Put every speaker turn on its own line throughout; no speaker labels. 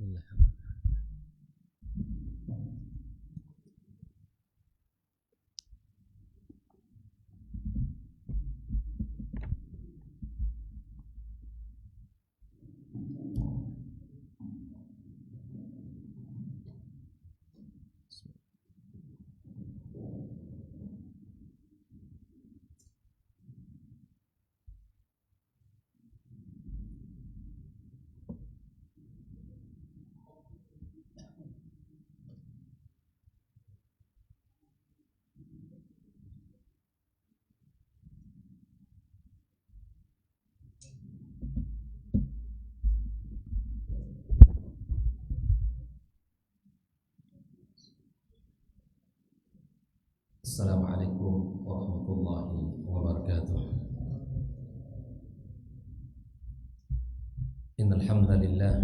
Bismillah. Assalamualaikum warahmatullahi wabarakatuh. Innal hamdalillah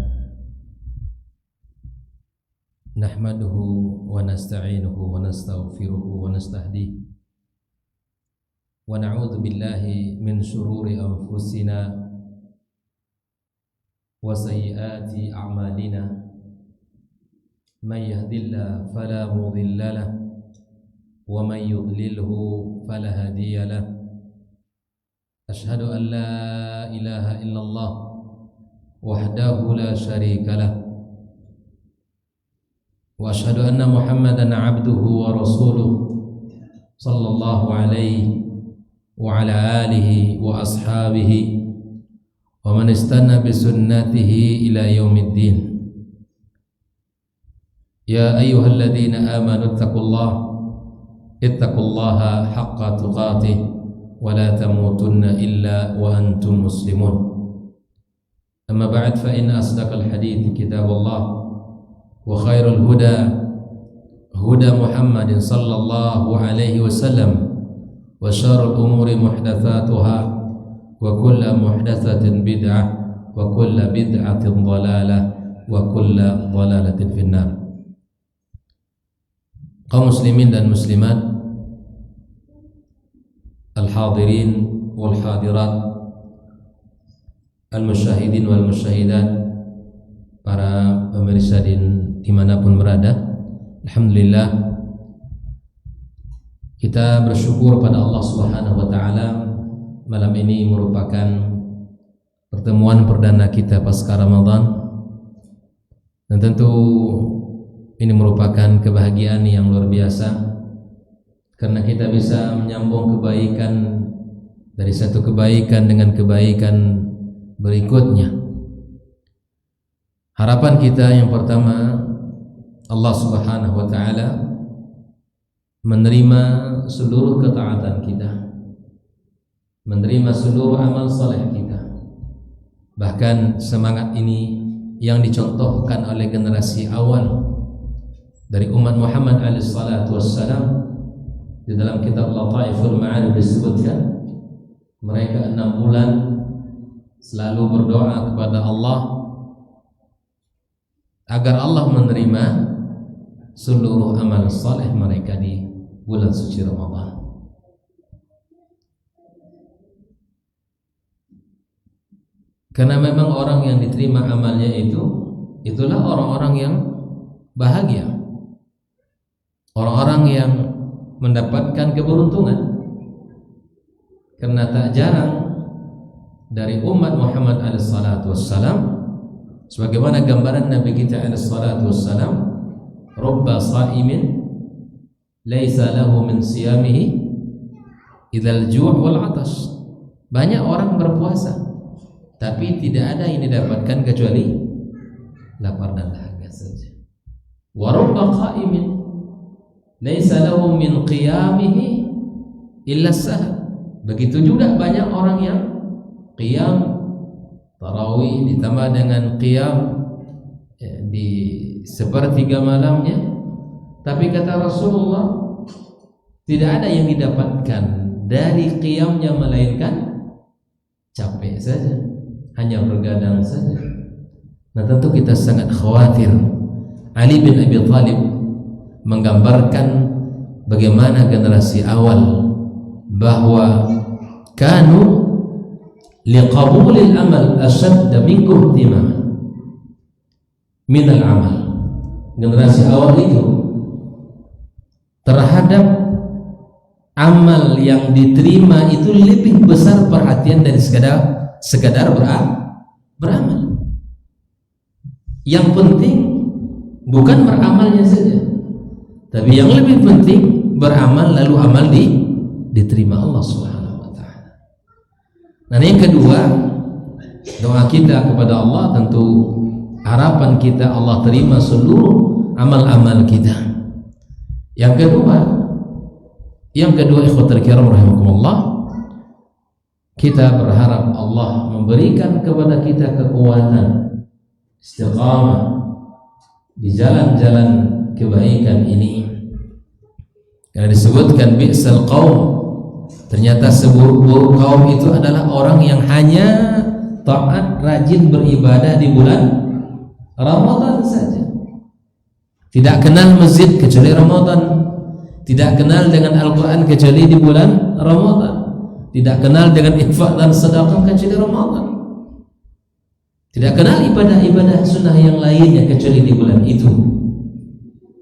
nahmaduhu wa nasta'inuhu wa nastaghfiruhu wa nastahdihi wa na'udzu billahi min shururi anfusina wa sayyiati a'malina. May yahdihillahu fala mudilla lahu wa may yudlilhu fala hadiya lahu. Asyhadu an la ilaha illallah wahdahu la syarika lahu wa asyhadu anna Muhammadan abduhu wa rasuluh sallallahu alaihi wa ala alihi wa ashabihi wa man istanna bi sunnatihi ila yaumiddin. Ya ayyuhalladzina amanu ittaqullaha haqqa tuqatih wa la tamutunna illa wa antum muslimun. Amma ba'd, fa inna asdaqal hadits kitabullah wa khairul huda huda Muhammadin sallallahu alaihi wasallam wa syarrul umuri muhdatsatuha wa kullu muhdatsatin bid'ah wa kullu bid'atin dhalalah wa kullu dhalalatin finnar. Kaum muslimin dan muslimat, al-hadirin wal hadirat, al-musyahidin wal musyahidat, para pemirsa dimanapun berada, alhamdulillah kita bersyukur pada Allah Subhanahu wa ta'ala. Malam ini merupakan pertemuan perdana kita pasca Ramadan, dan tentu ini merupakan kebahagiaan yang luar biasa karena kita bisa menyambung kebaikan dari satu kebaikan dengan kebaikan berikutnya. Harapan kita yang pertama, Allah Subhanahu wa ta'ala menerima seluruh ketaatan kita, menerima seluruh amal saleh kita. Bahkan semangat ini yang dicontohkan oleh generasi awal dari umat Muhammad alaihi salatu wassalam. Di dalam kitab Lataiful Ma'arif disebutkan mereka 6 bulan selalu berdoa kepada Allah agar Allah menerima seluruh amal saleh mereka di bulan suci Ramadan. Karena memang orang yang diterima amalnya itulah orang-orang yang bahagia, orang-orang yang mendapatkan keberuntungan. Karena tak jarang dari umat Muhammad alaihi salatu wassalam, sebagaimana gambaran Nabi kita alaihi salatu wassalam, rubba sa'imin laisa lahu min siyamihi idzal ju' wal 'atash. Banyak orang berpuasa tapi tidak ada yang didapatkan kecuali lapar dan dahaga saja. Wa rubba qa'imin laisa lahu min qiyamihi illa sahar. Begitu juga banyak orang yang qiyam tarawih ditambah dengan qiyam di sepertiga malamnya, tapi kata Rasulullah tidak ada yang didapatkan dari qiyamnya melainkan capek saja, hanya bergadang saja. Nah, tentu kita sangat khawatir. Ali bin Abi Thalib menggambarkan bagaimana generasi awal bahwa kanu liqabulil amal ashadda minkum ihtimaman. minal amal. Generasi awal itu terhadap amal yang diterima itu lebih besar perhatian dari sekadar beramal. Yang penting bukan beramalnya saja, tapi yang lebih penting beramal lalu amal diterima Allah Subhanahu wa taala. Nah, yang kedua, doa kita kepada Allah, tentu harapan kita Allah terima seluruh amal-amal kita. Yang kedua ikhwatal kiram rahimakumullah, kita berharap Allah memberikan kepada kita kekuatan istiqamah di jalan-jalan kebaikan ini. Karena disebutkan bi'sal qaum, ternyata seburuk-buruk kaum itu adalah orang yang hanya taat, rajin beribadah di bulan Ramadan saja. Tidak kenal masjid kecuali Ramadan, tidak kenal dengan Al-Quran kecuali di bulan Ramadan, tidak kenal dengan infak dan sedekah kecuali Ramadan, tidak kenal ibadah-ibadah sunnah yang lainnya kecuali di bulan itu.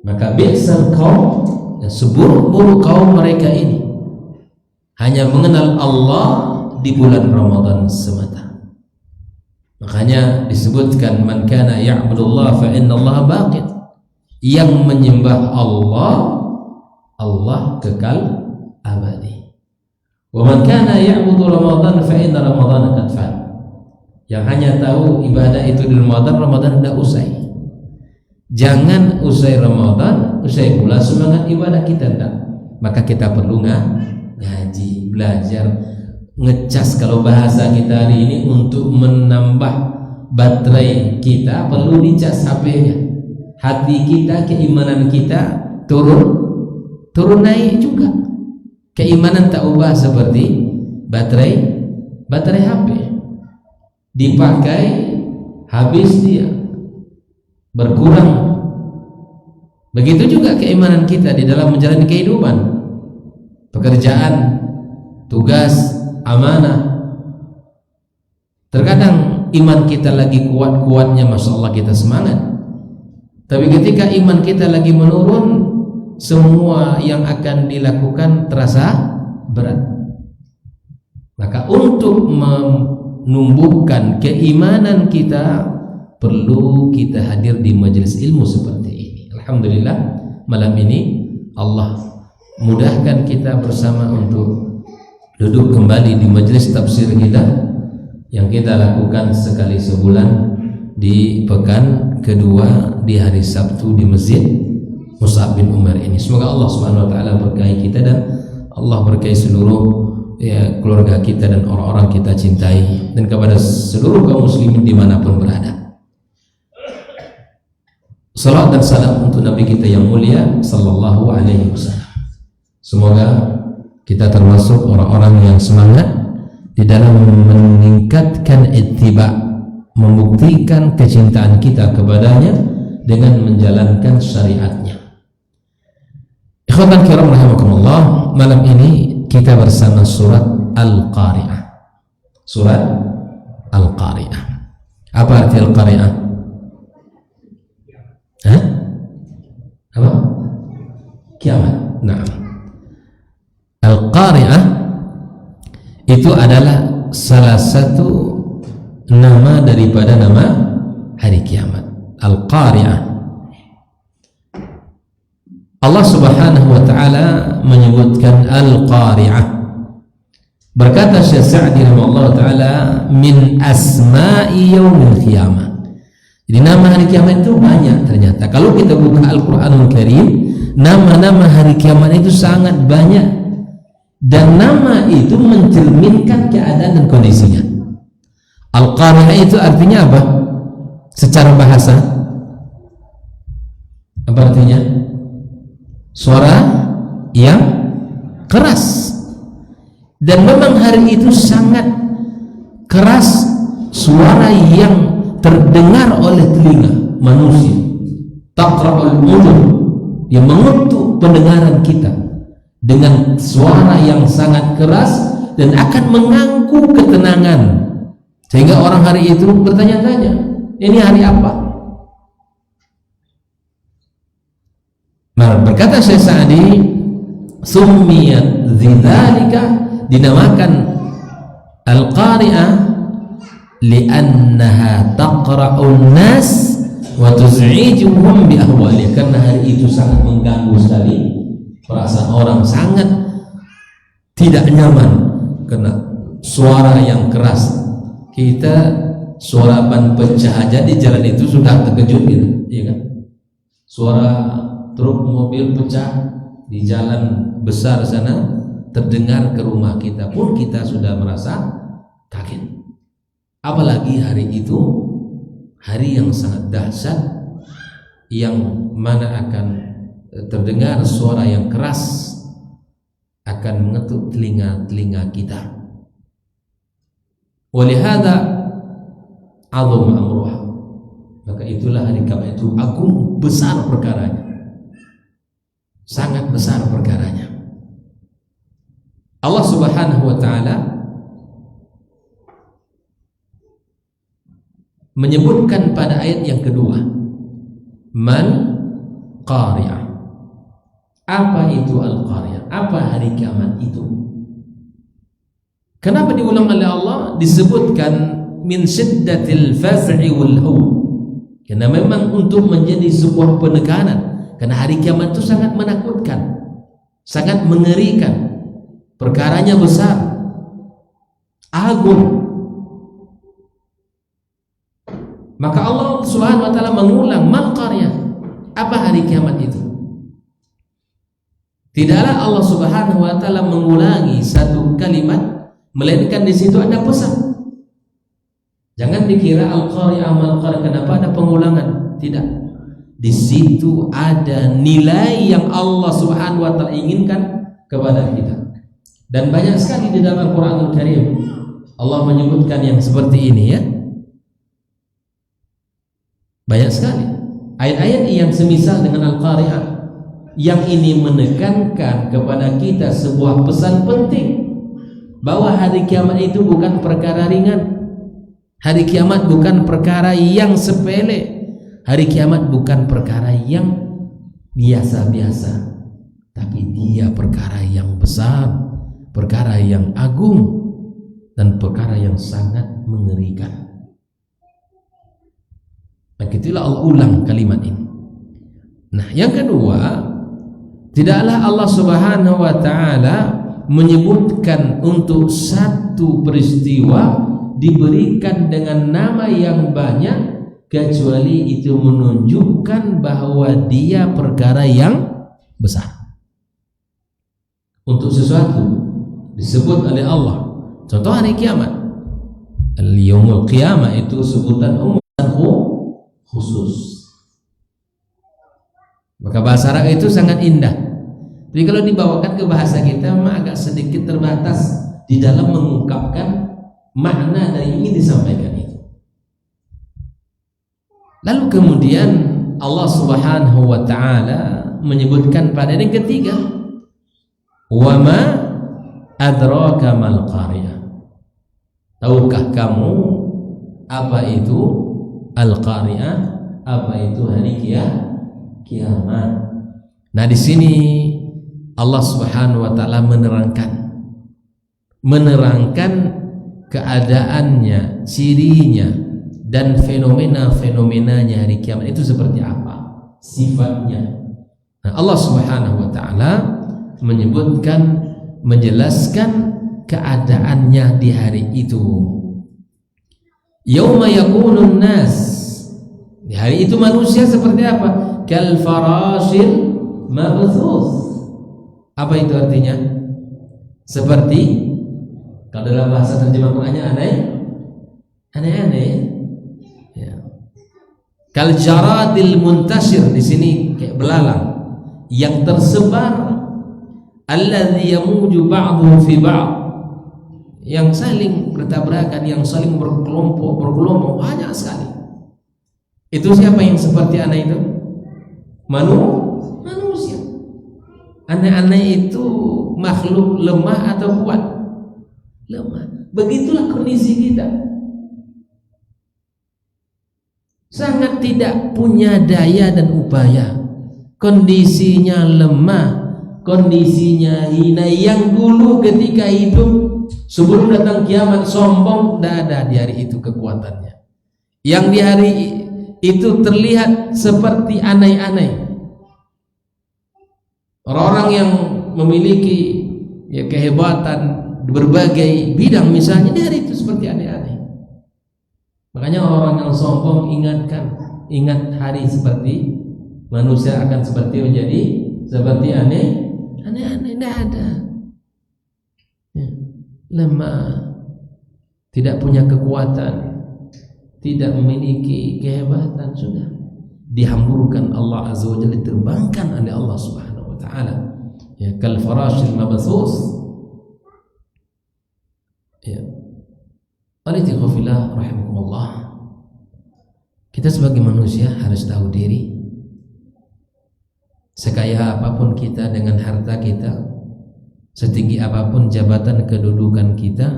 Maka bi'sal qaum, seburuk-buruk kaum mereka ini hanya mengenal Allah di bulan Ramadan semata. Makanya disebutkan man kana ya'budullah fa innallaha baqin, yang menyembah Allah, Allah kekal abadi. Wa man kana ya'budu Ramadan fa inna Ramadan qad fat, yang hanya tahu ibadah itu di Ramadan, Ramadan sudah usai. Jangan usai Ramadan, usai pula semangat ibadah kita, enggak. Maka kita perlu ngaji, belajar, ngecas kalau bahasa kita hari ini, untuk menambah baterai kita perlu dicas HP-nya. Hati kita, keimanan kita turun naik juga. Keimanan tak ubah seperti baterai HP. Dipakai habis dia, berkurang. Begitu juga keimanan kita di dalam menjalani kehidupan, pekerjaan, tugas, amanah. Terkadang iman kita lagi kuat-kuatnya, masya Allah kita semangat, tapi ketika iman kita lagi menurun, semua yang akan dilakukan terasa berat. Maka untuk menumbuhkan keimanan kita, perlu kita hadir di majelis ilmu seperti ini. Alhamdulillah, malam ini Allah mudahkan kita bersama untuk duduk kembali di majelis tafsir kita yang kita lakukan sekali sebulan di pekan kedua di hari Sabtu di Masjid Mus'ab bin Umar ini. Semoga Allah Subhanahu wa taala berkahi kita dan Allah berkahi seluruh keluarga kita dan orang-orang kita cintai, dan kepada seluruh kaum muslimin dimanapun berada. Salam dan salam untuk Nabi kita yang mulia sallallahu alaihi wasallam. Semoga kita termasuk orang-orang yang semangat di dalam meningkatkan ittiba, membuktikan kecintaan kita kepadanya dengan menjalankan syariatnya. Ikhwatan kiram rahimakumullah, malam ini kita bersama surat Al-Qari'ah. Surat Al-Qari'ah. Apa arti Al-Qari'ah? Apa? Kiamat. Nah, Al-Qari'ah itu adalah salah satu nama daripada nama hari kiamat. Al-Qari'ah. Allah Subhanahu wa taala menyebutkan Al-Qari'ah. Berkata Syekh Sa'di rahimahullah taala, min asma'i yaumil qiyamah. Jadi nama hari kiamat itu banyak ternyata. Kalau kita buka Al-Qur'anul Karim, nama-nama hari kiamat itu sangat banyak, dan nama itu mencerminkan keadaan dan kondisinya. Al-Qari'ah itu artinya apa? Secara bahasa apa artinya? Suara yang keras. Dan memang hari itu sangat keras suara yang terdengar oleh telinga manusia. Taqra'ul udhun, yang mengutuk pendengaran kita dengan suara yang sangat keras dan akan menganggu ketenangan, sehingga orang hari itu bertanya-tanya, ini hari apa? Berkata Syekh Sa'di, summiyat dzidzalika, dinamakan al-qari'ah li'annaha taqra'un nas wa tuz'ijuhum bi ahwaliha, karena hari itu sangat mengganggu sekali perasaan orang, sangat tidak nyaman karena suara yang keras. Kita suara ban pecah aja di jalan itu sudah terkejut gitu, ya kan? Suara truk mobil pecah di jalan besar sana terdengar ke rumah kita pun kita sudah merasa kaget. Apalagi hari itu hari yang sangat dahsyat, yang mana akan terdengar suara yang keras, akan mengetuk telinga-telinga kita. Walihada azam amruha, maka itulah hari kiamat itu agung, besar perkaranya, sangat besar perkaranya. Allah Subhanahu wa ta'ala menyebutkan pada ayat yang kedua, man qari'ah. Apa itu al-qari'ah? Apa hari kiamat itu? Kenapa diulang oleh Allah? Disebutkan min syiddatil faz'i wal hawl, karena memang untuk menjadi sebuah penekanan, karena hari kiamat itu sangat menakutkan, sangat mengerikan, perkaranya besar, agung. Maka Allah Subhanahu wa ta'ala mengulang mal qaryah, apa hari kiamat itu? Tidaklah Allah Subhanahu wa ta'ala mengulangi satu kalimat melainkan di situ ada pesan. Jangan dikira al-qaryah mal qaryah kenapa ada pengulangan? Tidak. Di situ ada nilai yang Allah Subhanahu wa ta'ala inginkan kepada kita. Dan banyak sekali di dalam Al-Qur'anul Karim Allah menyebutkan yang seperti ini, ya. Banyak sekali ayat-ayat yang semisal dengan Al-Qari'ah, yang ini menekankan kepada kita sebuah pesan penting, bahwa hari kiamat itu bukan perkara ringan. Hari kiamat bukan perkara yang sepele. Hari kiamat bukan perkara yang biasa-biasa, tapi dia perkara yang besar, perkara yang agung, dan perkara yang sangat mengerikan. Maka itulah Allah ulang kalimat ini. Nah, yang kedua, tidaklah Allah Subhanahu wa ta'ala menyebutkan untuk satu peristiwa diberikan dengan nama yang banyak, kecuali itu menunjukkan bahwa dia perkara yang besar. Untuk sesuatu disebut oleh Allah, contoh hari kiamat, al-yaumul qiyamah, itu sebutan umum dan khusus. Maka bahasa Arab itu sangat indah, tapi kalau dibawakan ke bahasa kita agak sedikit terbatas di dalam mengungkapkan makna dari yang ingin disampaikan itu. Lalu kemudian Allah Subhanahu wa ta'ala menyebutkan pada yang ketiga, wa ma adraka mal qariyah. Tahukah kamu apa itu al-qariyah? Apa itu hari kiamat? Nah, di sini Allah Subhanahu wa ta'ala menerangkan keadaannya, cirinya, dan fenomena-fenomenanya hari kiamat itu seperti apa, sifatnya. Nah, Allah Subhanahu wa ta'ala menyebutkan, menjelaskan keadaannya di hari itu. Yauma yakunun nas, di hari itu manusia seperti apa? Kal farashil mabthus. Apa itu artinya? Seperti, kalau dalam bahasa terjemah Qur'annya aneh-aneh, ya. Kal jaradil muntashir, di sini kayak belalang yang tersebar, alladzi yamuju ba'dhu fi ba'd, yang saling bertabrakan, yang saling berkelompok banyak sekali. Itu siapa yang seperti aneh itu? Manusia. Aneh-aneh itu makhluk lemah atau kuat? Lemah. Begitulah kondisi kita, sangat tidak punya daya dan upaya. kondisinya lemah, kondisinya hina. Yang dulu ketika hidup sebelum datang kiamat sombong, tidak ada di hari itu kekuatannya. Yang di hari itu terlihat seperti anai-anai. Orang-orang yang memiliki kehebatan berbagai bidang misalnya, di hari itu seperti anai-anai. Makanya orang yang sombong ingat hari seperti manusia akan seperti menjadi seperti aneh-aneh, tidak ada. Lemah, tidak punya kekuatan, tidak memiliki kehebatan, sudah dihamburkan Allah Azza wa Jalla, diterbangkan oleh Allah Subhanahu wa taala, ya, kal farashil mabthus. Ya. Alhamdulillah rahimakumullah. Kita sebagai manusia harus tahu diri. Sekaya apapun kita dengan harta kita, setinggi apapun jabatan kedudukan kita,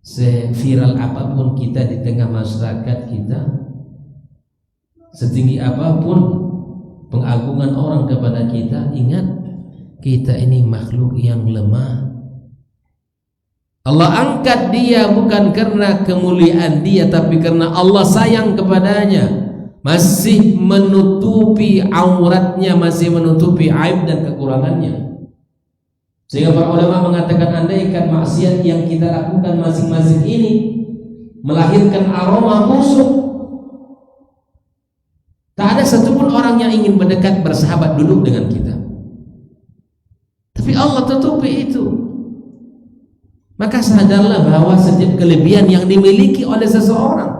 seviral apapun kita di tengah masyarakat kita, setinggi apapun pengagungan orang kepada kita, ingat kita ini makhluk yang lemah. Allah angkat dia bukan karena kemuliaan dia, tapi karena Allah sayang kepadanya. Masih menutupi auratnya, masih menutupi aib dan kekurangannya. Sehingga para ulama mengatakan, andaikan maksiat yang kita lakukan masing-masing ini melahirkan aroma busuk, tak ada satupun orang yang ingin mendekat bersahabat duduk dengan kita. Tapi Allah tutupi itu. Maka sadarlah bahwa setiap kelebihan yang dimiliki oleh seseorang,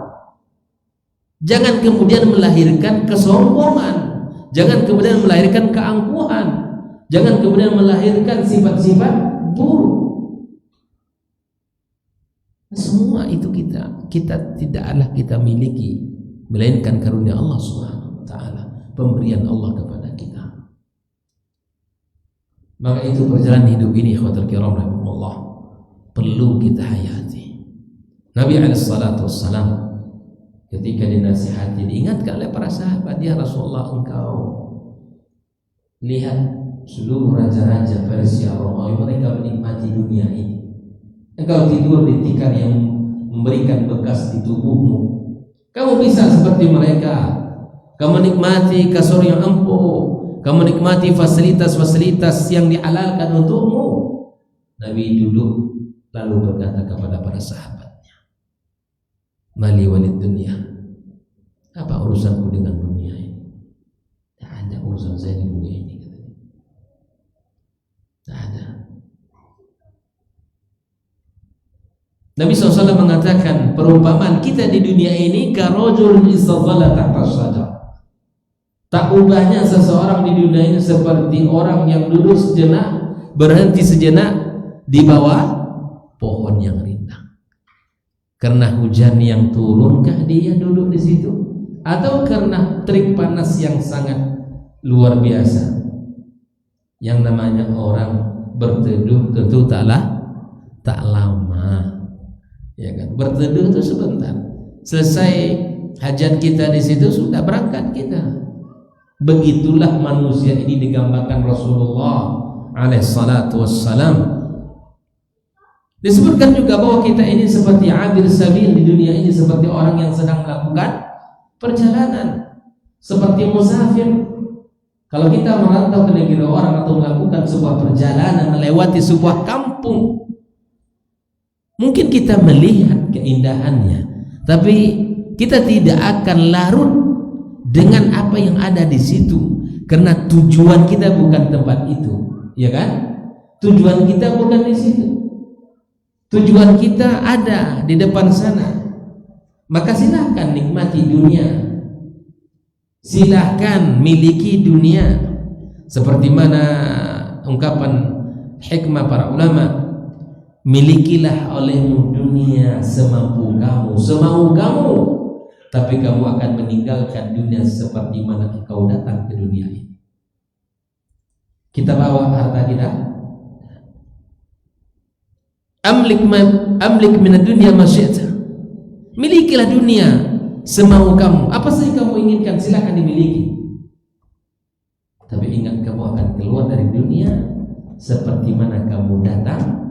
jangan kemudian melahirkan kesombongan, jangan kemudian melahirkan keangkuhan, jangan kemudian melahirkan sifat-sifat buruk. Semua itu kita tidaklah kita miliki, melainkan karunia Allah Subhanahu wa taala, pemberian Allah kepada kita. Maka itu perjalanan hidup ini, ikhwatul kiram rahimakumullah, perlu kita hayati. Nabi alaihi salatu wassalam ketika dinasihati, diingatkan oleh para sahabat, ya Rasulullah, engkau lihat seluruh raja-raja Persia, Romawi, mereka menikmati dunia ini. Engkau tidur di tikar yang memberikan bekas di tubuhmu. Kamu bisa seperti mereka. Kamu menikmati kasur yang empuk, kamu menikmati fasilitas-fasilitas yang dihalalkan untukmu. Nabi duduk lalu berkata kepada para sahabatnya, mali walid dunia, apa urusanku dengan dunia ini? Tak ada urusan saya di dunia ini. Tak ada. Nabi SAW mengatakan, perumpamaan kita di dunia ini karojul istadhalla tahta syajar. Tak ubahnya seseorang di dunia ini seperti orang yang duduk sejenak, berhenti sejenak di bawah pohon yang rindang. Karena hujan yang turunkah dia duduk di situ, atau karena terik panas yang sangat luar biasa? Yang namanya orang berteduh tentu tak lama, ya kan? Berteduh itu sebentar, selesai hajat kita di situ sudah berangkat kita. Begitulah manusia ini digambarkan Rasulullah alaihi salatu wassalam. Disebutkan juga bahwa kita ini seperti abir sabil di dunia ini, seperti orang yang sedang melakukan perjalanan, seperti musafir. Kalau kita merantau ke negeri orang atau melakukan sebuah perjalanan melewati sebuah kampung, mungkin kita melihat keindahannya, tapi kita tidak akan larut dengan apa yang ada di situ, karena tujuan kita bukan tempat itu, ya kan? Tujuan kita bukan di situ. Tujuan kita ada di depan sana. Maka silahkan nikmati dunia, silahkan miliki dunia. Seperti mana ungkapan hikmah para ulama, milikilah olehmu dunia semampu kamu, semau kamu, tapi kamu akan meninggalkan dunia seperti mana engkau datang ke dunia ini. Kita bawa harta kita, amlik min dunia ma syi'ta, milikilah dunia semau kamu, apa saja kamu inginkan silahkan dimiliki. seperti mana kamu datang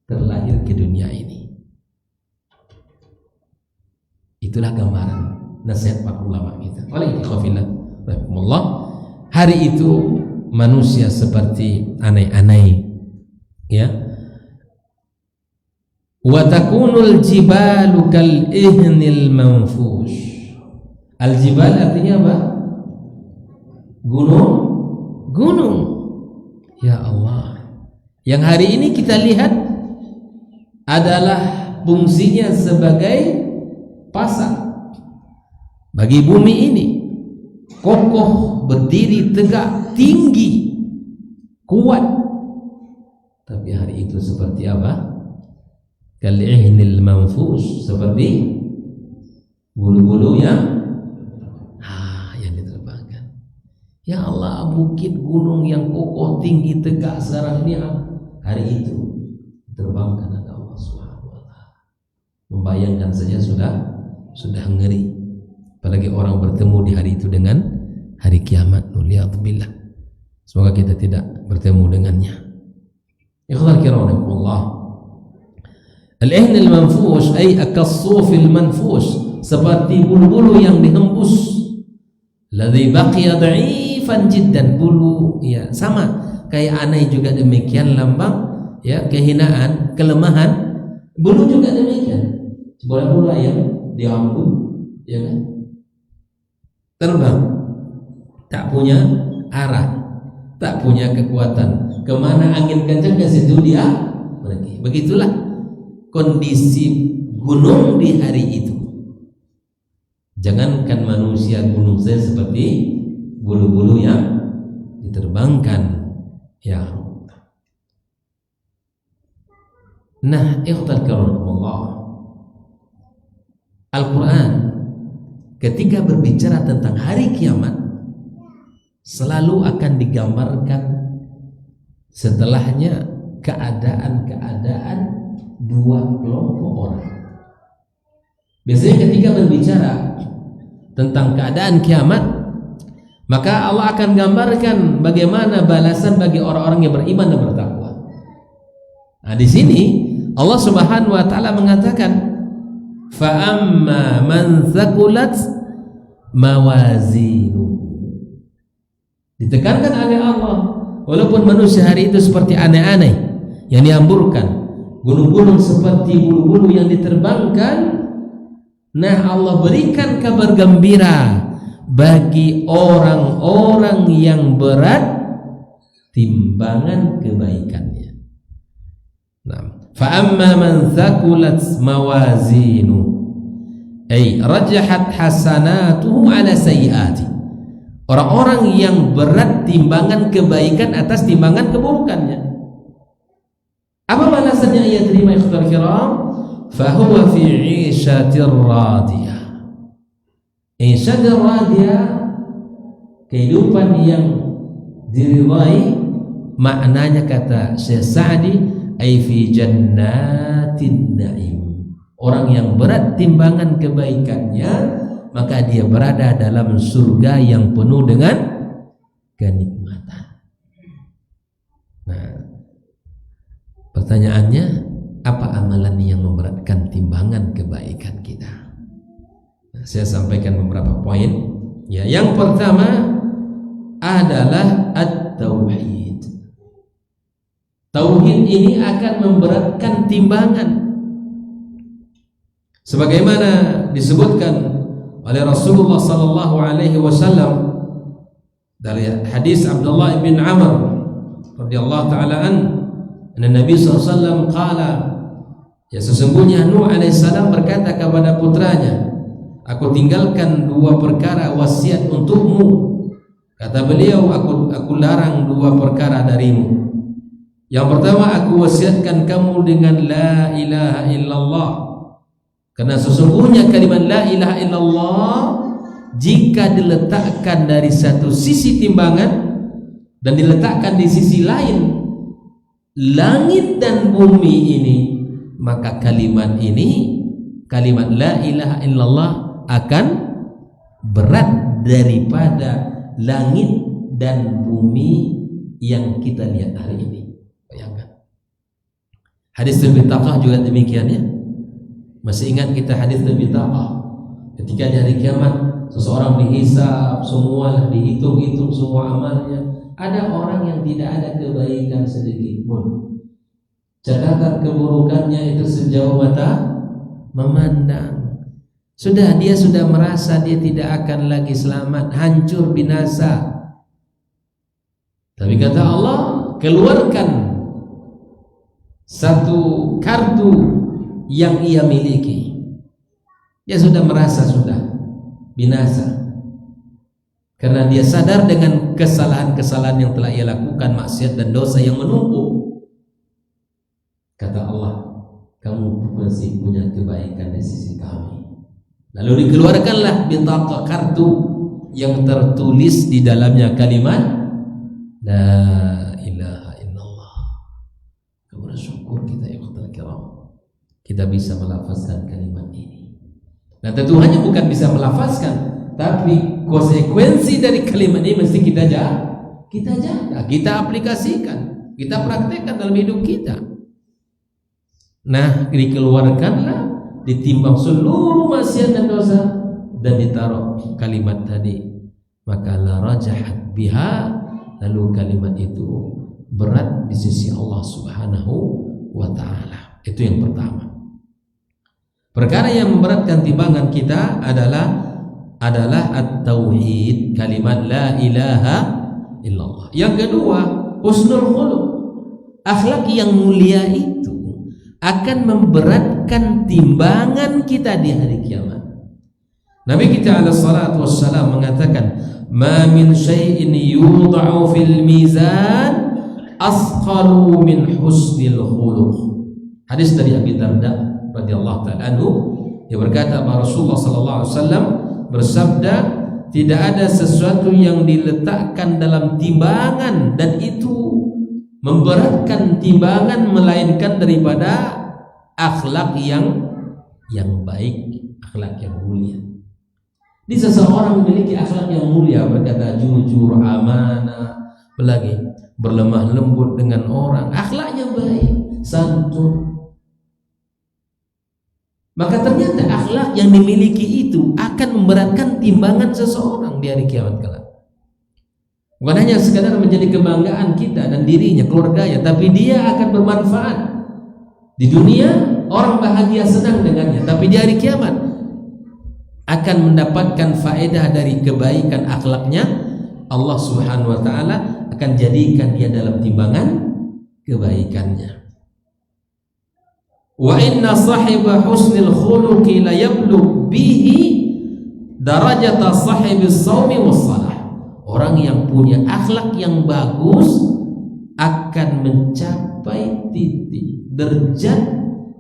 terlahir ke dunia ini. Itulah gambaran nasihat para ulama kita. Oleh ikhwafillah rahimahullah, hari itu manusia seperti anai-anai, ya. Wa takunul jibalu kal ihnil manfush. Al jibal artinya apa? Gunung. Ya Allah. Yang hari ini kita lihat adalah fungsinya sebagai pasar bagi bumi ini, kokoh, berdiri tegak, tinggi, kuat. Tapi hari itu seperti apa? Kal'ihnil manfush, seperti bulu-bulu yang diterbangkan. Ya Allah, bukit gunung yang kokoh, tinggi, tegak sekarang ini hari itu diterbangkan oleh Allah Subhanahu wa taala. Membayangkan saja sudah ngeri, apalagi orang bertemu di hari itu dengan hari kiamat. Nuliyadzubillah, semoga kita tidak bertemu dengannya. Ikhwan kiramullah, al-ihnil manfush ay akassufil manfush, seperti bulu-bulu yang dihembus. Ladzi baqiya dha'ifan jiddan, bulu ya sama kayak anai juga demikian, lambang ya kehinaan, kelemahan. Bulu juga demikian. Bulu ayam diambung, ya kan? Terbang, tak punya arah, tak punya kekuatan. Kemana angin kencang ke situ dia pergi. Begitulah kondisi gunung di hari itu. Jangankan manusia, gunung saya seperti bulu-bulu yang diterbangkan. Ya. Nah, ikhtal karamullah, Al-Quran ketika berbicara tentang hari kiamat selalu akan digambarkan setelahnya keadaan-keadaan dua kelompok orang. Biasanya ketika berbicara tentang keadaan kiamat, maka Allah akan gambarkan bagaimana balasan bagi orang-orang yang beriman dan bertakwa. Nah, di sini Allah Subhanahu wa taala mengatakan, fa amma man thaqulat mawazinu. Ditekankan oleh Allah, walaupun manusia hari itu seperti aneh-aneh yang dihamburkan, gunung-gunung seperti bulu-bulu yang diterbangkan. Nah, Allah berikan kabar gembira bagi orang-orang yang berat timbangan kebaikannya. Nah, fa amma man thaqulat mawazinu ay rajahat hasanatuhu ala sayyiati. Orang-orang yang berat timbangan kebaikan atas timbangan keburukannya. Apa balasannya ia terima, ikhwal kiram? Fahuwa fi 'ishatir radiyah. 'Ishatir radiyah, kehidupan yang diridhai, maknanya kata Syekh Sa'di ay fi jannatin na'im. Orang yang berat timbangan kebaikannya, maka dia berada dalam surga yang penuh dengan kenikmatan. Nah, pertanyaannya, apa amalan yang memberatkan timbangan kebaikan kita? Nah, saya sampaikan beberapa poin. Ya, yang pertama adalah at-tauhid. Tauhid ini akan memberatkan timbangan, sebagaimana disebutkan oleh Rasulullah sallallahu alaihi wasallam dari hadis Abdullah bin Amr radhiyallahu taala Nabi sallallahu alaihi wasallam qala, ya sesungguhnya Nuh alaihissalam berkata kepada putranya, aku tinggalkan dua perkara wasiat untukmu. Kata beliau, aku larang dua perkara darimu. Yang pertama, aku wasiatkan kamu dengan la ilaha illallah. Karena sesungguhnya kalimat la ilaha illallah jika diletakkan dari satu sisi timbangan dan diletakkan di sisi lain langit dan bumi ini, maka kalimat ini, kalimat la ilaha illallah, akan berat daripada langit dan bumi yang kita lihat hari ini. Bayangkan. Haditsul bitaqah juga demikian ya. Masih ingat kita haditsul bitaqah? Ketika di hari kiamat seseorang dihisab, semualah dihitung-hitung semua amalnya. Ada orang yang tidak ada kebaikan sedikit pun. Catatan keburukannya itu sejauh mata memandang. Dia sudah merasa dia tidak akan lagi selamat, hancur binasa. Tapi kata Allah, keluarkan satu kartu yang ia miliki. Dia sudah merasa sudah binasa. Karena dia sadar dengan kesalahan-kesalahan yang telah ia lakukan, maksiat dan dosa yang menumpuk. Kata Allah, kamu masih punya kebaikan di sisi kami. Lalu dikeluarkanlah bitaqah, kartu yang tertulis di dalamnya kalimat La ilaha illallah. Kamu bersyukur kita ikhwatal kiram, kita bisa melafazkan kalimat ini. Nah tentunya bukan bisa melafazkan, tapi konsekuensi dari kalimat ini mesti kita jaga, kita aplikasikan, kita praktekkan dalam hidup kita. Nah, dikeluarkanlah, ditimbang seluruh maksiat dan dosa dan ditaruh kalimat tadi. Maka la rajahat biha, lalu kalimat itu berat di sisi Allah Subhanahu wa taala. Itu yang pertama. Perkara yang memberatkan timbangan kita adalah at-tauhid, kalimat la ilaha illallah. Yang kedua, husnul khuluq. Akhlak yang mulia itu akan memberatkan timbangan kita di hari kiamat. Nabi kita alaihi salatu wassalam mengatakan, "Ma min syai'in yudha'u fil mizan asqalu min husnil khuluq." Hadis dari Abi Darda radhiyallahu ta'ala anhu, dia berkata bahwa Rasulullah sallallahu alaihi wasallam bersabda, tidak ada sesuatu yang diletakkan dalam timbangan dan itu memberatkan timbangan melainkan daripada akhlak yang baik, akhlak yang mulia. Di seseorang memiliki akhlak yang mulia, berkata jujur, amanah, apalagi berlemah lembut dengan orang, akhlaknya baik, santun. Maka ternyata akhlak yang dimiliki itu akan memberatkan timbangan seseorang di hari kiamat kelak. Bukan hanya sekadar menjadi kebanggaan kita dan dirinya, keluarganya, tapi dia akan bermanfaat. Di dunia orang bahagia senang dengannya, tapi di hari kiamat akan mendapatkan faedah dari kebaikan akhlaknya. Allah Subhanahu wa taala akan jadikan dia dalam timbangan kebaikannya. Wa inna sahiba husnil khuluqi la yablugh bihi darajata sahibis shaumi was shalah. Orang yang punya akhlak yang bagus akan mencapai titik derajat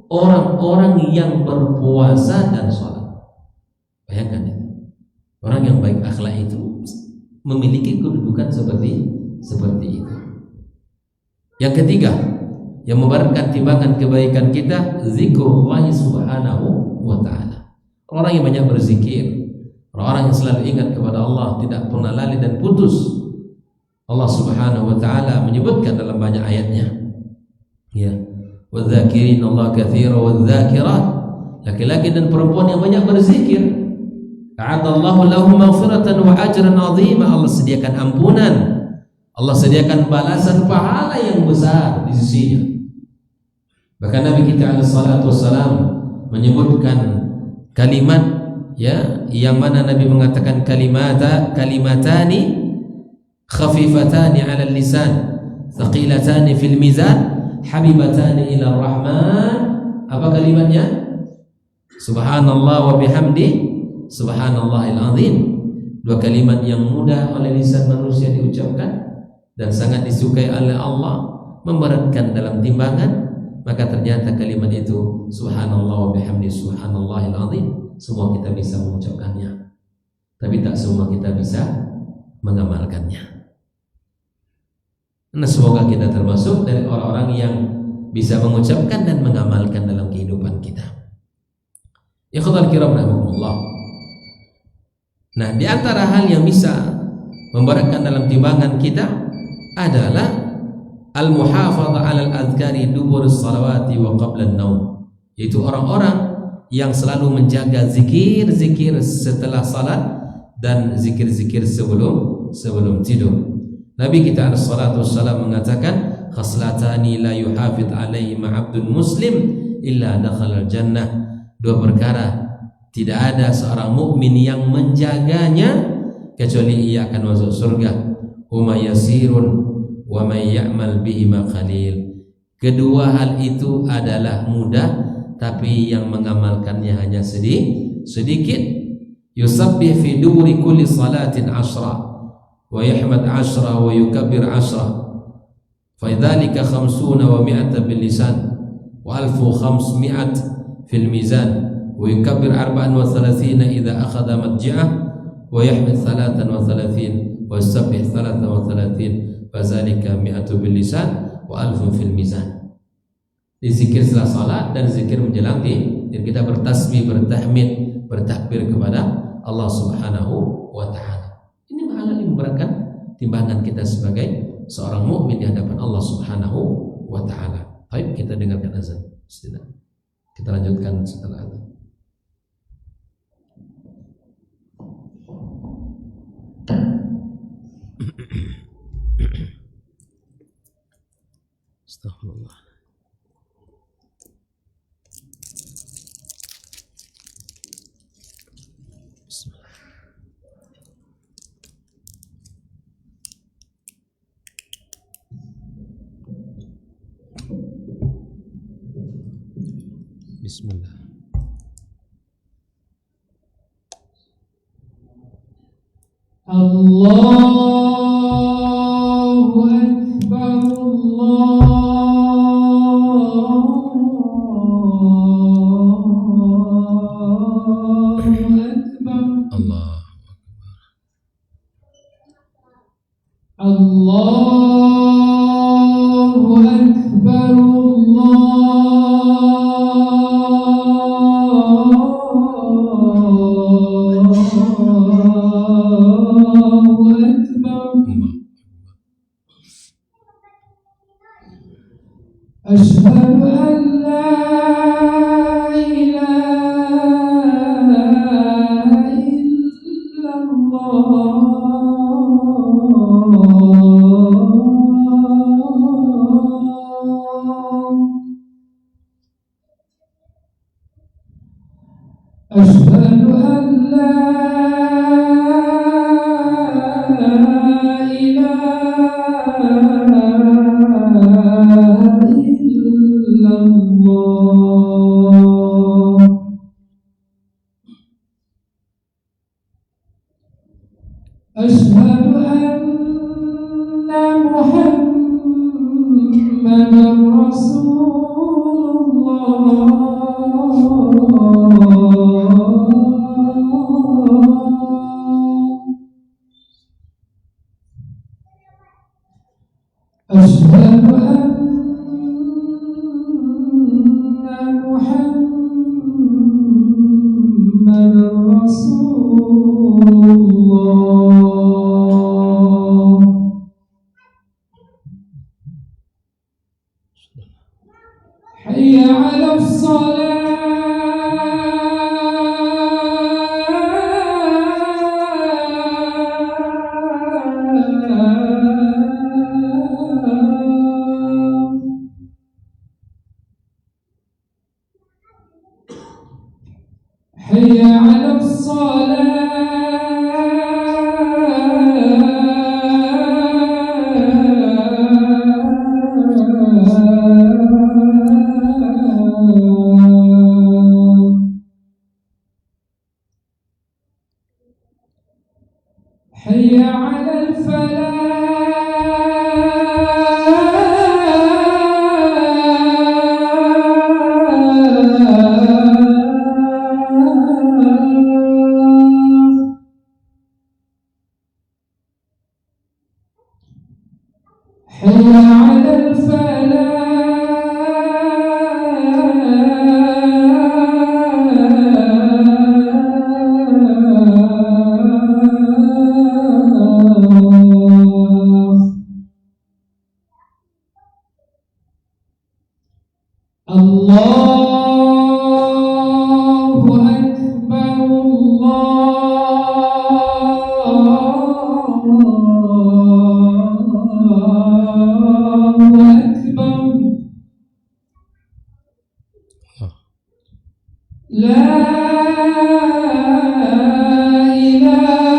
orang-orang yang berpuasa dan sholat. Bayangkan ya, orang yang baik akhlak itu memiliki kedudukan seperti itu. Yang ketiga, yang memberatkan timbangan kebaikan kita, zikrullah subhanahu wa ta'ala. Orang yang banyak berzikir, orang yang selalu ingat kepada Allah, tidak pernah lalai dan putus. Allah Subhanahu wa ta'ala menyebutkan dalam banyak ayatnya, ya, wadzakirin Allah katsira wadzakirat, laki-laki dan perempuan yang banyak berzikir. A'adallahu lahum maghfiratan wa ajran 'azima. Allah sediakan ampunan, Allah sediakan balasan pahala yang besar di sisinya. Bahkan Nabi kita alaihi salatu wassalam menyebutkan kalimat, ya, yang mana Nabi mengatakan kalimatani khafifatani 'ala lisan thaqilatani fil mizan habibatani ila rahman. Apa kalimatnya? Subhanallah wa bihamdi subhanallahil azim. Dua kalimat yang mudah oleh lisan manusia diucapkan dan sangat disukai oleh Allah, memberatkan dalam timbangan. Maka ternyata kalimat itu subhanallah wa bihamdi subhanallahil azim, semua kita bisa mengucapkannya, tapi tak semua kita bisa mengamalkannya. Nah, semoga kita termasuk dari orang-orang yang bisa mengucapkan dan mengamalkan dalam kehidupan kita. Ikhwatal kiram rahimakumullah. Nah, di antara hal yang bisa memberatkan dalam timbangan kita adalah al-muhafadhah 'alal adhkari dubur salawati wa qabla an-naum, yaitu orang-orang yang selalu menjaga zikir-zikir setelah salat dan zikir-zikir sebelum tidur. Nabi kita alaihi salatu wassalam mengatakan, khaslatani la yuhafidh 'alaihima 'abdun muslim illa dakhala al-jannah. Dua perkara tidak ada seorang mukmin yang menjaganya kecuali ia akan masuk surga. Huma yasirun wa may ya'mal bihima qalil. Kedua hal itu adalah mudah, tapi yang mengamalkannya hanya sedikit. Yusabbih fi duburi kulli salatin 10 wa yahmad 10 wa yukabbir 10. Fadzalika 50 wa 100 bil lisan wa 1500 fil mizan wa yukabbir 34 idza akhadha madji'ah wa yahmid 33 wa yusabbih 33. Fadzalika 100 bil lisan wa 1000 fil mizan. Zikir setelah salat dan zikir menjelang tidur, kita bertasbih, bertahmid, bertakbir kepada Allah Subhanahu wa taala. Ini pahala yang memberatkan timbangan kita sebagai seorang mukmin di hadapan Allah Subhanahu wa taala. Baik, kita dengarkan azan. Kita lanjutkan setelah azan. Astaghfirullah. Bismillah. Allahu Akbar, Allahu Akbar, أشهد أن لا إله إلا الله أشهد أن لا أشهد أن محمدا رسول الله أشهد أن محمدا رسول الله حي على حي على حي على حي على الفلاح Allahu Akbar, Allahu Akbar. La ilaha illallah.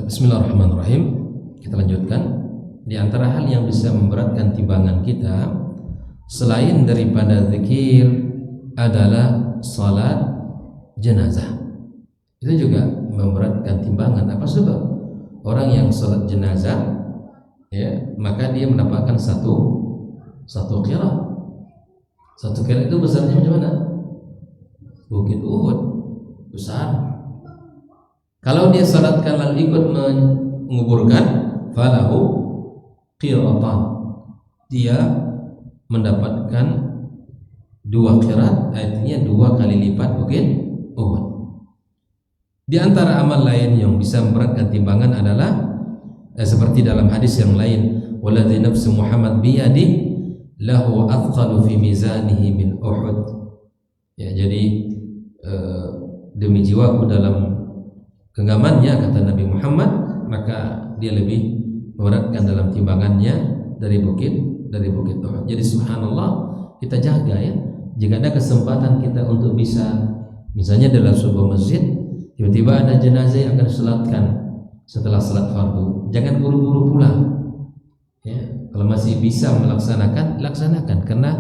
Bismillahirrahmanirrahim. Kita lanjutkan. Di antara hal yang bisa memberatkan timbangan kita selain daripada zikir adalah salat jenazah. Itu juga memberatkan timbangan. Apa sebab? Orang yang salat jenazah, ya, maka dia mendapatkan satu qiraat. Satu qiraat itu besarnya macam mana? Bukit Uhud, besar. Kalau dia salatkan lalu ikut menguburkan, falahu qiratan, dia mendapatkan 2 qiraat, artinya 2 kali lipat bukit Uhud. Di antara amal lain yang bisa memberatkan timbangan adalah seperti dalam hadis yang lain, waladzi nafsu Muhammad biyadi lahu athqalu fi mizanihi min Uhud. Ya, jadi demi jiwaku dalam genggamannya, kata Nabi Muhammad, maka dia lebih memberatkan dalam timbangannya dari bukit Uhud. Jadi subhanallah, kita jaga ya. Jika ada kesempatan kita untuk bisa, misalnya dalam sebuah masjid, tiba-tiba ada jenazah yang akan disalatkan setelah salat fardu, jangan buru-buru pulang. Ya, kalau masih bisa melaksanakan, laksanakan, karena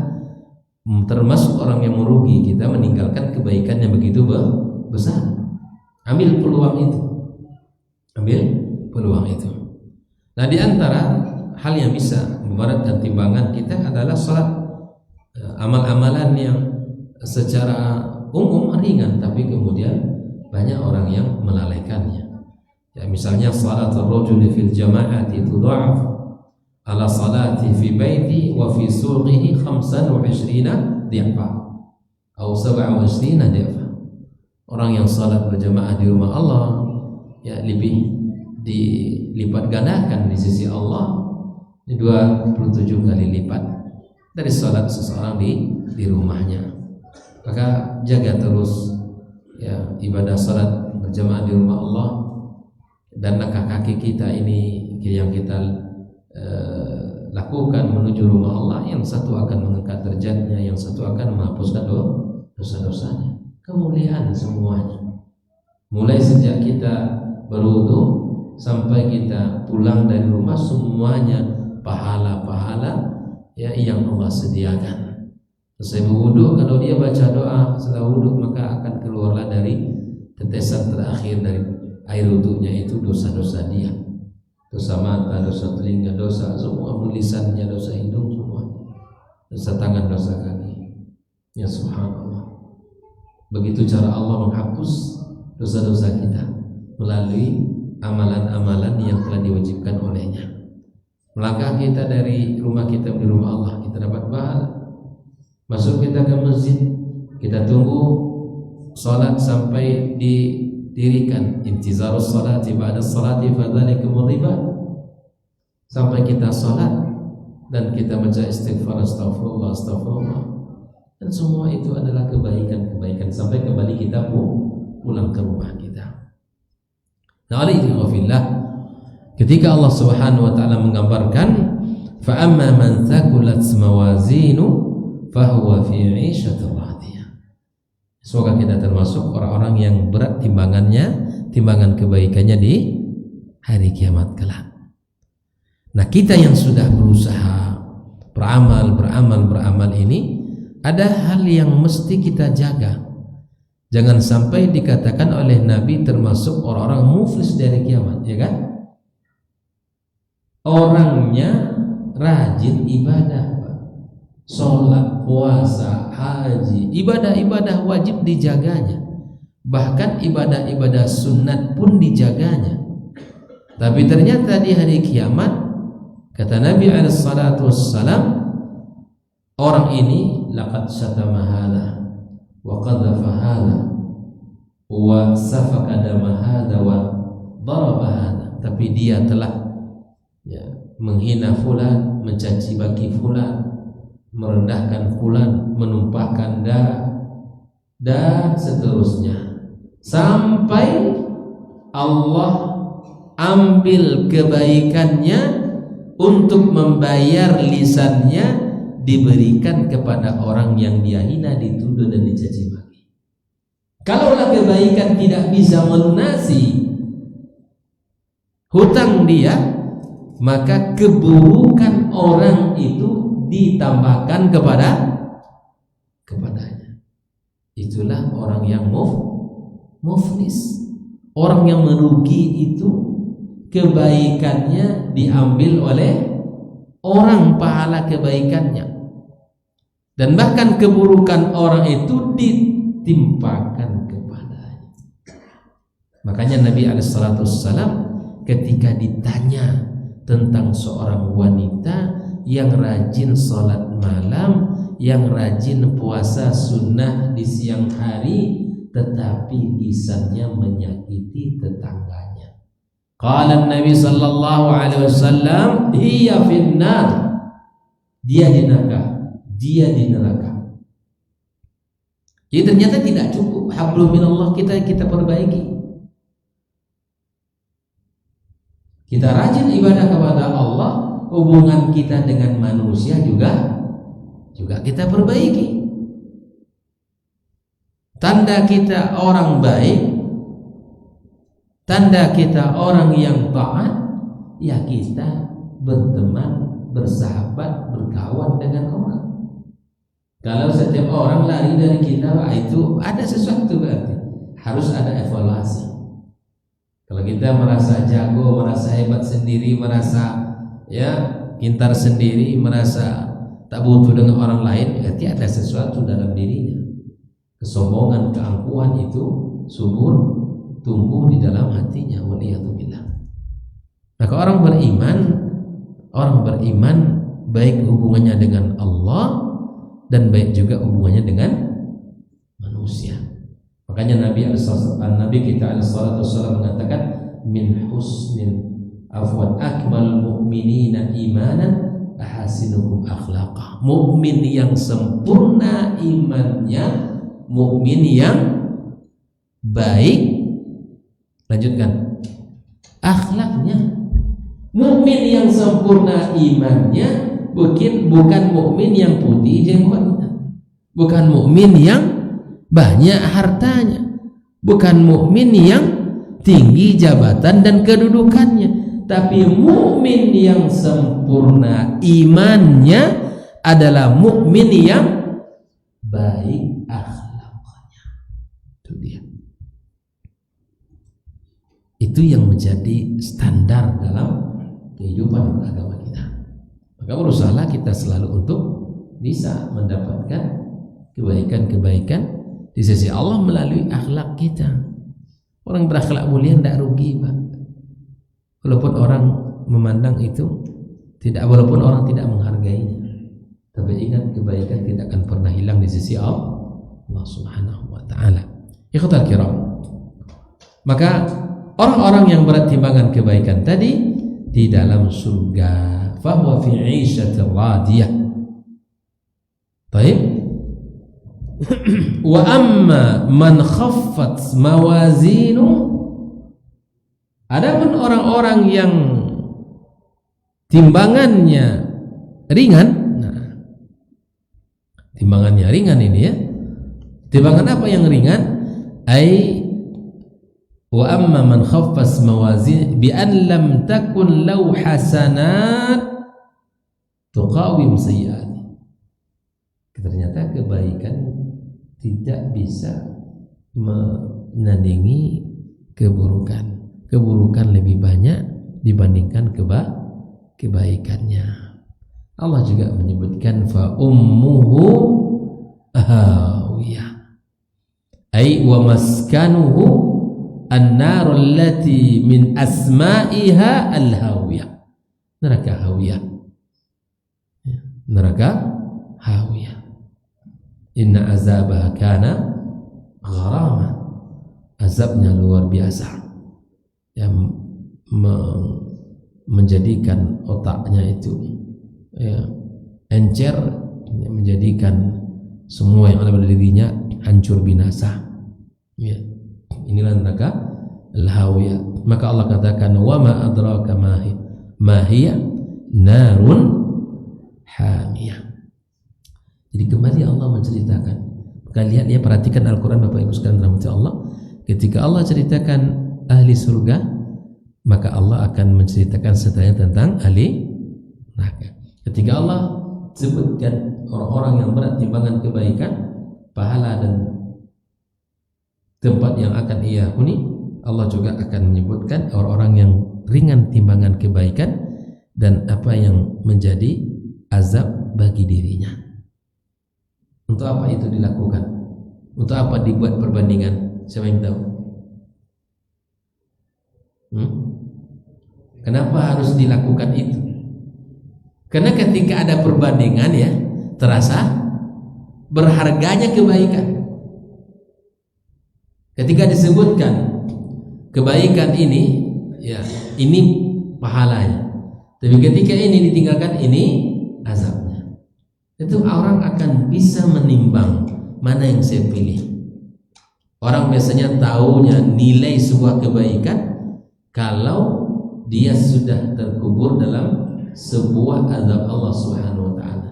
termasuk orang yang merugi kita meninggalkan kebaikan yang begitu besar. Ambil peluang itu. Nah, di antara hal yang bisa memberatkan timbangan kita adalah salat, amal-amalan yang secara umum ringan tapi kemudian banyak orang yang melalaikannya. Ya, misalnya salatul rajuli fil jama'ati tudha'af ala salati fi baiti wa fi suqihi 25 dhi'fa atau 27 dhi'fa. Orang yang salat berjamaah di rumah Allah, ya, lebih dilipat gandakan di sisi Allah 27 kali lipat dari salat seseorang di rumahnya. Maka jaga terus ya ibadah salat berjamaah di rumah Allah, dan langkah kaki kita ini yang kita lakukan menuju rumah Allah, yang satu akan mengangkat derajatnya, yang satu akan menghapuskan dosa-dosanya. Kemuliaan semuanya, mulai sejak kita berwudu sampai kita pulang dari rumah, semuanya pahala-pahala ya yang Allah sediakan. Selesai berwudu, kalau dia baca doa setelah wudu, maka akan keluarlah dari tetesan terakhir dari air wudunya itu dosa-dosa dia, dosa mata, dosa telinga, dosa semua, lisannya, dosa hidung semua, dosa tangan, dosa kaki. Ya subhanallah. Begitu cara Allah menghapus dosa-dosa kita melalui amalan-amalan yang telah diwajibkan olehnya. Melangkah kita dari rumah kita di rumah Allah, kita dapat pahala. Masuk kita ke masjid, kita tunggu salat sampai didirikan, intizarus salati ba'da salati fadzalikumur riba, sampai kita salat dan kita baca istighfar, astagfirullah, astagfirullah. Dan semua itu adalah kebaikan-kebaikan sampai kembali kita pulang ke rumah kita. Nah, alaikumullah, ketika Allah Subhanahu wa taala menggambarkan fa amma man thaqulat mawazinu fahuwa fi 'ishatir radiyah. Semoga kita termasuk orang-orang yang berat timbangannya, timbangan kebaikannya di hari kiamat kelak. Nah, kita yang sudah berusaha beramal ini, ada hal yang mesti kita jaga. Jangan sampai dikatakan oleh Nabi termasuk orang-orang muflis dari kiamat, ya kan? Orangnya rajin ibadah, sholat, puasa, haji, ibadah-ibadah wajib dijaganya, bahkan ibadah-ibadah sunat pun dijaganya. Tapi ternyata di hari kiamat, kata Nabi SAW, orang ini laqad syatama hadha wa qadhafa hadha wa safaka dama hadha wa daraba hadha, tapi dia telah menghina fulan, mencaci maki fulan, merendahkan fulan, menumpahkan darah, dan seterusnya, sampai Allah ambil kebaikannya untuk membayar lisannya, diberikan kepada orang yang dia hina, dituduh dan dicaci maki. Kalaulah kebaikan tidak bisa melunasi hutang dia, maka keburukan orang itu ditambahkan kepadanya. Itulah orang yang muflis, orang yang merugi itu kebaikannya diambil oleh orang pahala kebaikannya, dan bahkan keburukan orang itu ditimpakan kepadanya. Makanya Nabi SAW ketika ditanya tentang seorang wanita yang rajin sholat malam, yang rajin puasa sunnah di siang hari, tetapi lisannya menyakiti tetangganya, qala Nabi sallallahu alaihi wasallam, hiya finnar, dia di neraka. Jadi ternyata tidak cukup hablum minallah kita perbaiki. Kita rajin ibadah kepada Allah, hubungan kita dengan manusia juga kita perbaiki. Tanda kita orang baik, tanda kita orang yang taat, ya kita berteman, bersahabat, berkawan dengan orang. Kalau setiap orang lari dari kita, itu ada sesuatu, berarti harus ada evaluasi. Kalau kita merasa jago, merasa hebat sendiri, merasa pintar sendiri, merasa tak butuh dengan orang lain, berarti ada sesuatu dalam dirinya. Kesombongan, keangkuhan itu subur tumbuh di dalam hatinya. Waliyadzubillah. Maka orang beriman baik hubungannya dengan Allah dan baik juga hubungannya dengan manusia. Makanya Nabi kita SAW mengatakan, min husnil afwan akmal mu'minina imanan ahasinukum akhlaqa. Mukmin yang sempurna imannya, mukmin yang baik, lanjutkan, akhlaknya. Mukmin yang sempurna imannya bukan mukmin yang putih jenggotnya, bukan mukmin yang banyak hartanya, bukan mukmin yang tinggi jabatan dan kedudukannya, tapi mukmin yang sempurna imannya adalah mukmin yang baik akhlaknya. Itu dia. Itu yang menjadi standar dalam kehidupan beragama kita. Maka berusahalah kita selalu untuk bisa mendapatkan kebaikan-kebaikan di sisi Allah melalui akhlak kita. Orang berakhlak mulia tidak rugi, Pak. Walaupun orang memandang itu walaupun orang tidak menghargainya, tapi ingat, kebaikan tidak akan pernah hilang di sisi Allah Subhanahu wa taala. Ikhwatal kiram. Maka orang-orang yang berat timbangan kebaikan tadi di dalam surga, fa huwa fi 'ishatir radiyah. Baik. Wa amma man khaffat mawazinu, adapun orang-orang yang timbangannya ringan, timbangannya ringan ini ya. Timbangan apa yang ringan? Wa amma man khaffat mawazin bi an lam takun law hasanat tuqawim sayyi'at. Ternyata kebaikan tidak bisa menandingi keburukan. Keburukan lebih banyak dibandingkan kebaikannya. Allah juga menyebutkan fa ummuhu hawiyah. Ai wa maskanuhu an-nar allati min asma'iha al-hawiyah. Neraka hawiyah. Neraka hawiyah. Inna azabaha kana gharama. Azabnya luar biasa. Yang menjadikan otaknya itu encer, menjadikan semua yang ada pada dirinya hancur binasa. Ya. Inilah neraka al-hawiyah. Maka Allah katakan, wa ma adraka ma hiya narun hamiyah. Jadi kembali Allah menceritakan. Maka lihat ya, perhatikan Al-Quran Bapak Ibu sekalian rahmati Allah. Ketika Allah ceritakan ahli surga, maka Allah akan menceritakan setelahnya tentang ahli neraka. Ketika Allah sebutkan orang-orang yang berat timbangan kebaikan, pahala dan tempat yang akan ia huni, Allah juga akan menyebutkan orang-orang yang ringan timbangan kebaikan dan apa yang menjadi azab bagi dirinya. Untuk apa itu dilakukan? Untuk apa dibuat perbandingan? Siapa yang tahu? Kenapa harus dilakukan itu? Karena ketika ada perbandingan ya, terasa berharganya kebaikan. Ketika disebutkan kebaikan ini, ya ini pahalanya. Tapi ketika ini ditinggalkan, ini azabnya. Itu orang akan bisa menimbang mana yang saya pilih. Orang biasanya taunya nilai sebuah kebaikan kalau dia sudah terkubur dalam sebuah azab Allah Subhanahu wa taala.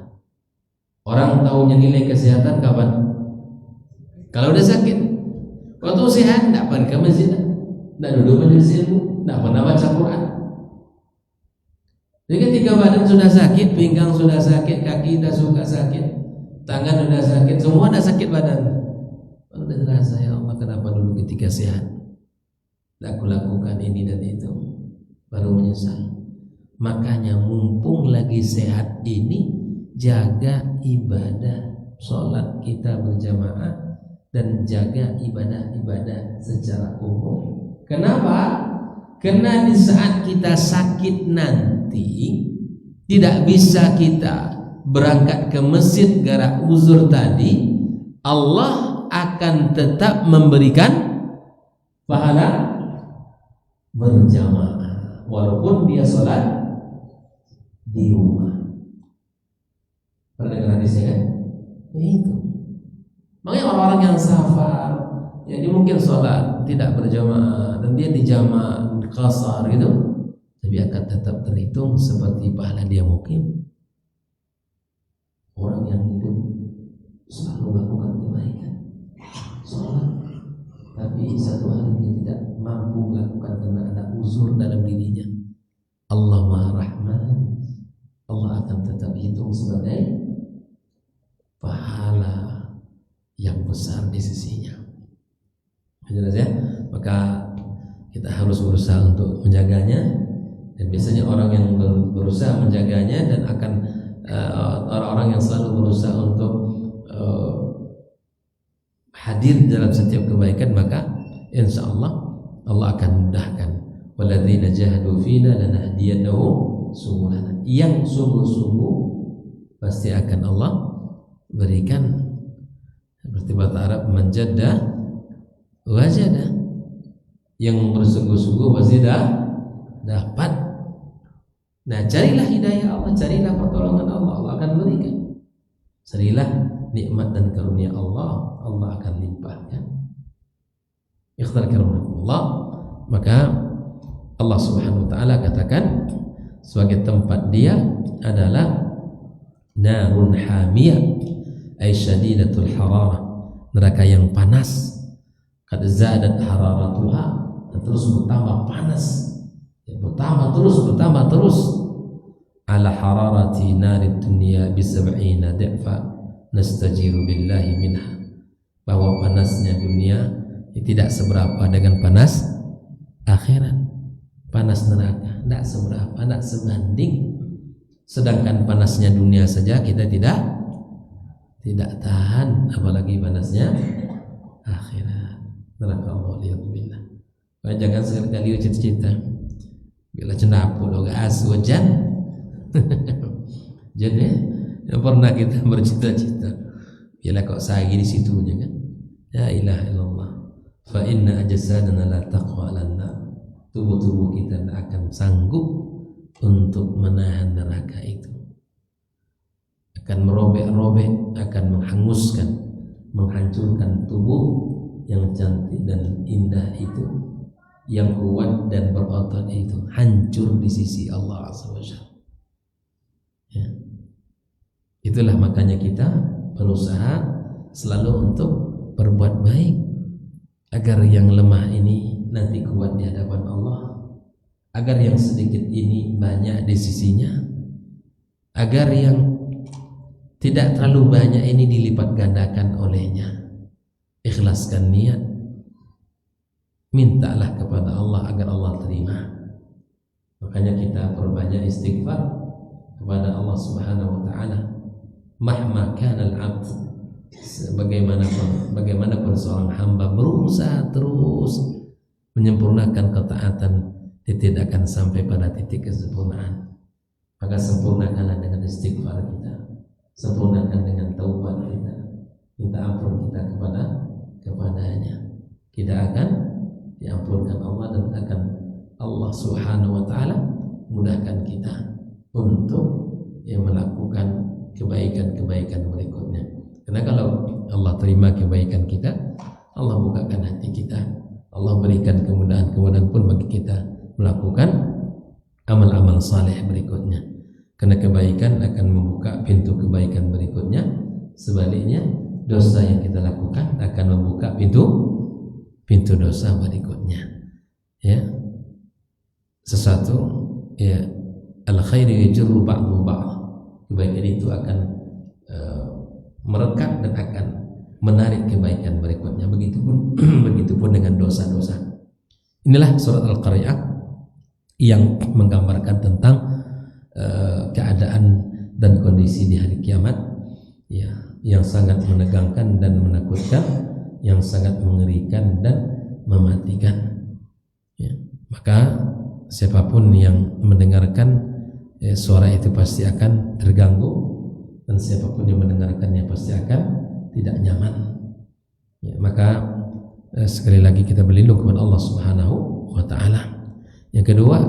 Orang taunya nilai kesehatan kapan? Kalau udah sakit. Waktu sehat enggak pergi ke masjid, enggak duduk majelis ilmu, enggak pernah baca Quran. Jadi ketika badan sudah sakit, pinggang sudah sakit, kaki sudah suka sakit, tangan sudah sakit, semua sudah sakit badan. Baru terasa, ya Allah, kenapa dulu ketika sehat tidak aku lakukan ini dan itu? Baru menyesal. Makanya mumpung lagi sehat ini, jaga ibadah sholat kita berjamaah dan jaga ibadah-ibadah secara umum. Kenapa? Karena di saat kita sakit nanti tidak bisa kita berangkat ke masjid gara uzur tadi, Allah akan tetap memberikan pahala berjamaah walaupun dia sholat di rumah. Pernah dengar hadisnya kan? Itu. Makanya orang-orang yang safar, ya dia mungkin sholat tidak berjamaah dan dia di jamaah qasar gitu, tapi akan tetap terhitung seperti pahala dia mukim. Orang yang hidup selalu melakukan kebaikan, sholat, tapi satu hari dia tidak mampu melakukan karena ada uzur dalam dirinya, Allah Maha Rahman, Allah akan tetap hitung sebagai pahala yang besar di sisinya. Jelas ya? Maka kita harus berusaha untuk menjaganya, dan biasanya orang yang berusaha menjaganya dan akan orang-orang yang selalu berusaha untuk hadir dalam setiap kebaikan, maka insya Allah Allah akan mudahkan. Walladzina jahadu fina lanahdiyannahum subulana. Yang sungguh-sungguh pasti akan Allah berikan. Seperti bahasa Arab, menjadah wajadah. Yang bersungguh-sungguh pasti dapat. Nah, carilah hidayah Allah, carilah pertolongan Allah, Allah akan berikan. Carilah nikmat dan karunia Allah, Allah akan limpahkan. Ikhtar karunia, maka Allah Subhanahu wa taala katakan sebagai tempat dia adalah narun hamiyah, ay syadidatul hararah, neraka yang panas. Qad zadat hararatuha, terus bertambah panas, bertambah terus ala hararati narid dunya bi 70 di'fa nastajiru billahi minha, bahwa panasnya dunia tidak seberapa dengan panas akhirat. Panas neraka tidak seberapa, tidak sebanding. Sedangkan panasnya dunia saja kita tidak tidak tahan, apalagi panasnya akhirat, neraka Allah liyadzubillah. Jangan sekali-kali cita-cita bila cendapu lo gak asu jan. Jadi yang pernah kita bercita-cita bila kok sagi di situnya kan, la ilaha illallah, fa inna ajsadana la taqwa lana, tubuh-tubuh kita tidak akan sanggup untuk menahan neraka itu, akan merobek-robek, akan menghanguskan, menghancurkan tubuh yang cantik dan indah itu, yang kuat dan berotot itu, hancur di sisi Allah Azza wa Jalla. Ya. Itulah makanya kita berusaha selalu untuk berbuat baik agar yang lemah ini nanti kuat di hadapan Allah, agar yang sedikit ini banyak di sisinya, agar yang tidak terlalu banyak ini dilipat gandakan olehnya. Ikhlaskan niat, mintalah kepada Allah agar Allah terima. Makanya kita perbanyak istighfar kepada Allah Subhanahu wa taala. Mahma kana al-'abd, bagaimanapun seorang hamba berusaha terus menyempurnakan ketaatan, dia tidak akan sampai pada titik kesempurnaan. Maka sempurnakanlah dengan istighfar kita, sempurnakan dengan taubat kita, minta ampun kita kepadanya. Kita akan diampunkan Allah dan akan Allah Subhanahu wa taala mudahkan kita untuk melakukan kebaikan-kebaikan berikutnya. Karena kalau Allah terima kebaikan kita, Allah bukakan hati kita, Allah berikan kemudahan-kemudahan pun bagi kita melakukan amal-amal saleh berikutnya. Karena kebaikan akan membuka pintu kebaikan berikutnya. Sebaliknya, dosa yang kita lakukan akan membuka pintu dosa berikutnya. Ya, sesuatu ya, al khairu yajurru ba'du ba'd. Kebaikan itu akan merekat dan akan menarik kebaikan berikutnya. Begitupun dengan dosa-dosa. Inilah surat Al-Qari'ah yang menggambarkan tentang keadaan dan kondisi di hari kiamat, ya, yang sangat menegangkan dan menakutkan, yang sangat mengerikan dan mematikan. Ya, maka siapapun yang mendengarkan suara itu pasti akan terganggu, dan siapapun yang mendengarkannya pasti akan tidak nyaman. Ya, maka sekali lagi kita berlindung kepada Allah Subhanahu wa taala. Yang kedua,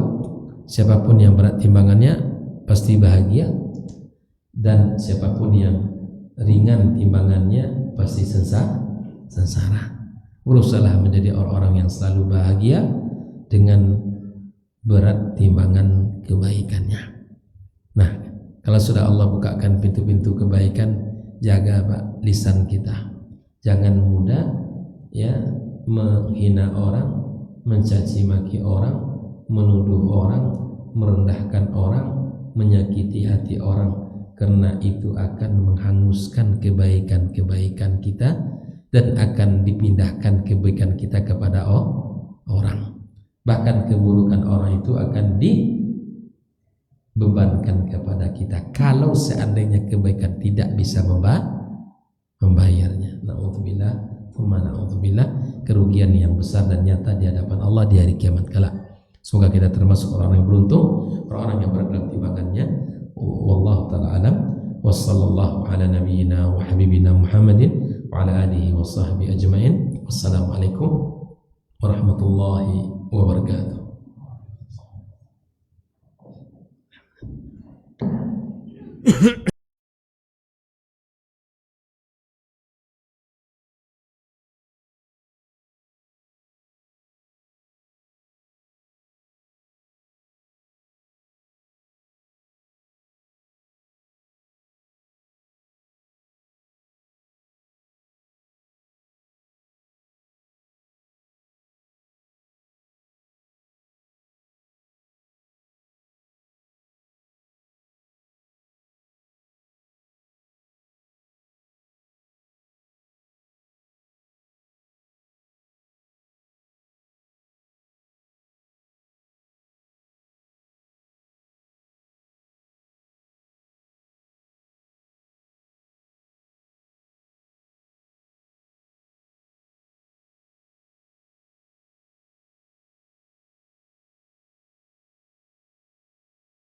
siapapun yang berat timbangannya pasti bahagia, dan siapapun yang ringan timbangannya pasti sengsara. Berusahalah menjadi orang-orang yang selalu bahagia dengan berat timbangan kebaikannya. Nah, kalau sudah Allah bukakan pintu-pintu kebaikan, jaga Pak lisan kita. Jangan mudah ya menghina orang, mencaci maki orang, menuduh orang, merendahkan orang, menyakiti hati orang, karena itu akan menghanguskan kebaikan-kebaikan kita dan akan dipindahkan kebaikan kita kepada orang. Bahkan keburukan orang itu akan dibebankan kepada kita kalau seandainya kebaikan tidak bisa membayarnya. Na'udzubillah, na'udzubillah, kerugian yang besar dan nyata di hadapan Allah di hari kiamat kelak. Semoga kita termasuk orang yang beruntung, orang yang berat timbangannya. Wallahu ta'ala alam. Wassallallahu ala nabiyyina wa habibina Muhammadin wa ala alihi wa sahbihi ajma'in. Wassalamualaikum warahmatullahi wabarakatuh.